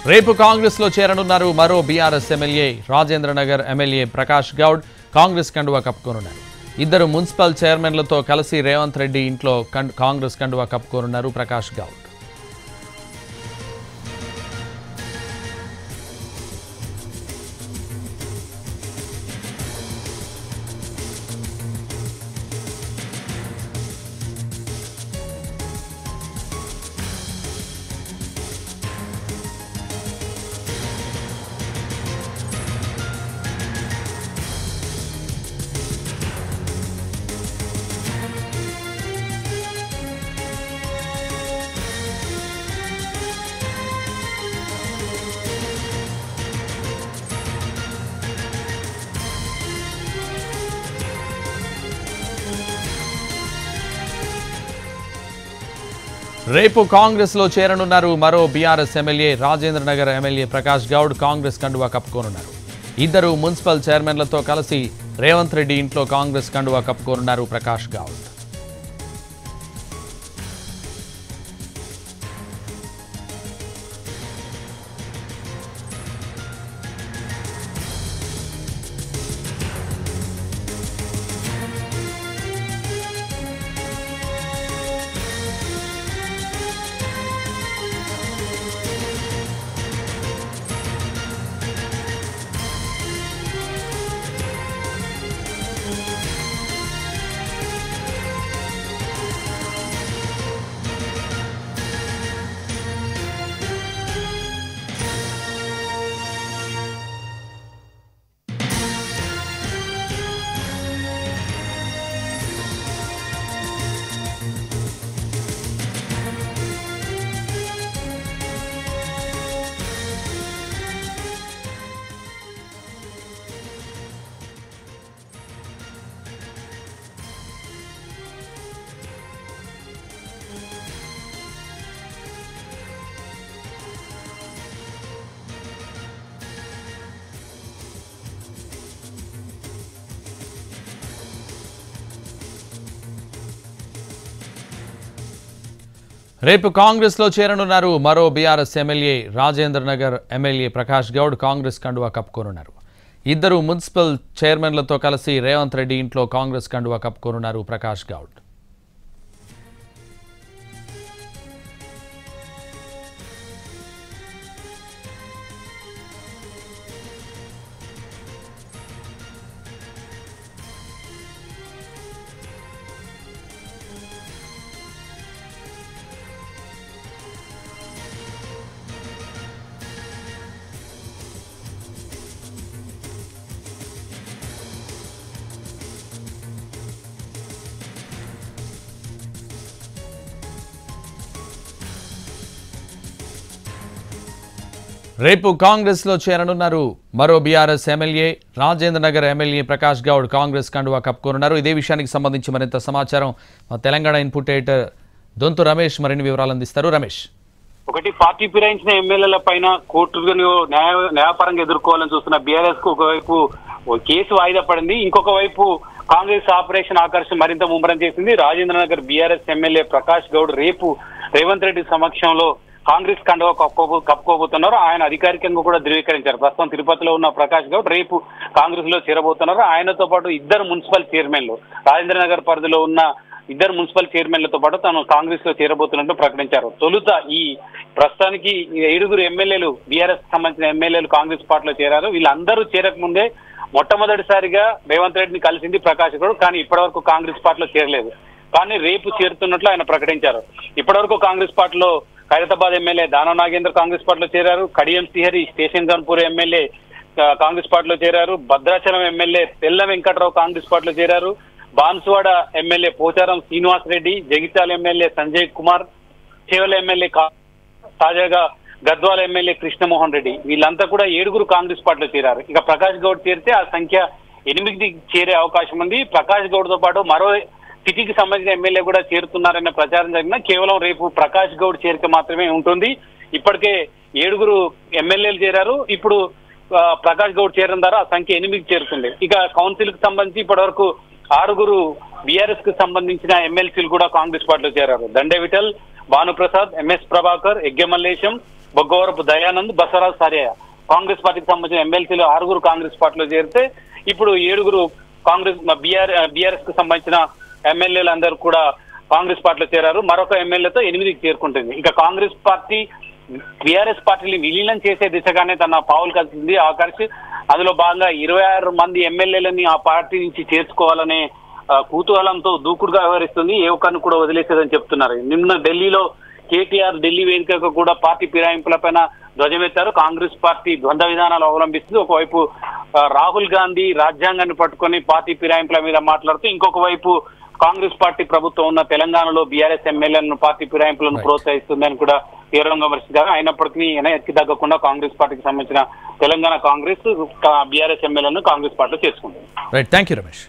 రేపు కాంగ్రెస్ లో చేరనున్నారు మరో BRS MLA Rajendranagar MLA Prakash Goud Congress కండువా కప్పుకోనున్నారు. ఇద్దరు మున్సిపల్ చైర్మన్లతో కలిసి రేవంత్ రెడ్డి ఇంట్లో కాంగ్రెస్ కండువా కప్పుకోనున్నారు ప్రకాష్ గౌడ్. రేపు కాంగ్రెస్ లో చేరనున్నారు మరో BRS MLA Rajendranagar MLA Prakash Goud Congress కండువా కప్పుకోనున్నారు. ఇద్దరు మున్సిపల్ చైర్మన్లతో కలిసి రేవంత్ రెడ్డి ఇంట్లో కాంగ్రెస్ కండువా కప్పుకోనున్నారు ప్రకాష్ గౌడ్. రేపు కాంగ్రెస్ లో చేరనున్నారు మరో BRS MLA Rajendranagar MLA Prakash Goud Congress కండువా కప్పుకోనున్నారు. ఇద్దరు మున్సిపల్ చైర్మన్లతో కలిసి రేవంత్ రెడ్డి ఇంట్లో కాంగ్రెస్ కండువా కప్పుకోనున్నారు ప్రకాష్ గౌడ్. రేపు కాంగ్రెస్ లో చేరనున్నారు మరో BRS MLA Rajendranagar MLA Prakash Goud Congress కండువా కప్పుకోనున్నారు. ఇదే విషయానికి సంబంధించి మరింత సమాచారం మా తెలంగాణ ఇన్పుట్ ఎడిటర్ దొంతు రమేష్ మరిన్ని వివరాలు అందిస్తారు. రమేష్, ఒకటి పార్టీ ఫిరాయించిన ఎమ్మెల్యేల పైన కోర్టులో న్యాయపరంగా ఎదుర్కోవాలని చూస్తున్న బీఆర్ఎస్ కు ఒకవైపు కేసు వాయిదా పడింది, ఇంకొక వైపు కాంగ్రెస్ ఆపరేషన్ ఆకర్షణ మరింత ముమ్మరం చేసింది. రాజేంద్రనగర్ బీఆర్ఎస్ ఎమ్మెల్యే ప్రకాష్ గౌడ్ రేపు రేవంత్ రెడ్డి సమక్షంలో కాంగ్రెస్ కండువా కప్పుకోబోతున్నారు. ఆయన అధికారికంగా కూడా ధృవీకరించారు. ప్రస్తుతం తిరుపతిలో ఉన్న ప్రకాష్ గౌడ్ రేపు కాంగ్రెస్ లో చేరబోతున్నారు. ఆయనతో పాటు ఇద్దరు మున్సిపల్ చైర్మన్లు, రాజేంద్రనగర్ పరిధిలో ఉన్న ఇద్దరు మున్సిపల్ చైర్మన్లతో పాటు తాను కాంగ్రెస్ లో చేరబోతున్నట్టు ప్రకటించారు. తొలుత ఈ ప్రస్తుతానికి 7 ఎమ్మెల్యేలు బీఆర్ఎస్ సంబంధించిన ఎమ్మెల్యేలు కాంగ్రెస్ పార్టీలో చేరారు. వీళ్ళందరూ చేరకముందే మొట్టమొదటిసారిగా రేవంత్ రెడ్డిని కలిసింది ప్రకాష్ గౌడ్, కానీ ఇప్పటివరకు కాంగ్రెస్ పార్టీలో చేరలేదు. కానీ రేపు చేరుతున్నట్లు ఆయన ప్రకటించారు. ఇప్పటివరకు కాంగ్రెస్ పార్టీలో ఖైరతాబాద్ ఎమ్మెల్యే దానం నాగేంద్ర కాంగ్రెస్ పార్టీలో చేరారు. కడియం శ్రీహరి స్టేషన్ గన్పూర్ ఎమ్మెల్యే కాంగ్రెస్ పార్టీలో చేరారు. భద్రాచలం ఎమ్మెల్యే తెల్ల వెంకట్రావు కాంగ్రెస్ పార్టీలో చేరారు. Banswada MLA Pocharam Srinivas Reddy, Jagtial MLA Sanjay Kumar, Chevella MLA తాజాగా గద్వాల ఎమ్మెల్యే కృష్ణమోహన్ రెడ్డి, వీళ్ళంతా కూడా 7 కాంగ్రెస్ పార్టీలో చేరారు. ఇక ప్రకాష్ గౌడ్ చేరితే ఆ సంఖ్య 8 చేరే అవకాశం ఉంది. ప్రకాష్ గౌడ్ తో పాటు మరో సిటీకి సంబంధించిన ఎమ్మెల్యే కూడా చేరుతున్నారన్న ప్రచారం జరిగినా కేవలం రేపు ప్రకాష్ గౌడ్ చేరిక మాత్రమే ఉంటుంది. ఇప్పటికే 7 ఎమ్మెల్యేలు చేరారు. ఇప్పుడు ప్రకాష్ గౌడ్ చేరడం ద్వారా ఆ సంఖ్య 8 చేరుతుంది. ఇక కౌన్సిల్ కు సంబంధించి ఇప్పటి వరకు 6 బీఆర్ఎస్ కు సంబంధించిన ఎమ్మెల్సీలు కూడా కాంగ్రెస్ పార్టీలో చేరారు. దండే విఠల్, భానుప్రసాద్, ఎంఎస్ ప్రభాకర్, ఎగ్గె మల్లేశం, బొగ్గవరపు దయానంద్, బసవరాజు సారియయ్య. కాంగ్రెస్ పార్టీకి సంబంధించిన ఎమ్మెల్సీలు 6 కాంగ్రెస్ పార్టీలో చేరితే ఇప్పుడు 7 కాంగ్రెస్ బీఆర్ఎస్ కు సంబంధించిన ఎమ్మెల్యేలు అందరూ కూడా కాంగ్రెస్ పార్టీలో చేరారు. మరొక ఎమ్మెల్యేతో 8కి చేరుకుంటుంది. ఇంకా కాంగ్రెస్ పార్టీ బీఆర్ఎస్ పార్టీని విలీనం చేసే దిశగానే తన పావులు కలిసింది ఆకర్షి. అందులో భాగంగా 26 మంది ఎమ్మెల్యేలని ఆ పార్టీ నుంచి చేర్చుకోవాలనే కుతూహలంతో దూకుడుగా వ్యవహరిస్తుంది. ఏ ఒక్కరిని కూడా వదిలేసేదని చెప్తున్నారు. నిన్న ఢిల్లీలో కేటీఆర్ ఢిల్లీ వేదికగా కూడా పార్టీ ఫిరాయింపులపైన ధ్వజమెత్తారు. కాంగ్రెస్ పార్టీ ద్వంద్వ విధానాలు అవలంబిస్తుంది. ఒకవైపు రాహుల్ గాంధీ రాజ్యాంగాన్ని పట్టుకొని పార్టీ ఫిరాయింపుల మీద మాట్లాడుతూ, ఇంకొక వైపు కాంగ్రెస్ పార్టీ ప్రభుత్వం ఉన్న తెలంగాణలో బీఆర్ఎస్ ఎమ్మెల్యేలను పార్టీ ఫిరాయింపులను ప్రోత్సహిస్తుందని కూడా తీవ్రంగా విమర్శించారు. అయినప్పటికీ ఎక్కి తగ్గకుండా కాంగ్రెస్ పార్టీకి సంబంధించిన తెలంగాణ కాంగ్రెస్ బీఆర్ఎస్ ఎమ్మెల్యేలను కాంగ్రెస్ పార్టీలో చేసుకుంటుంది. Right, thank you Ramesh.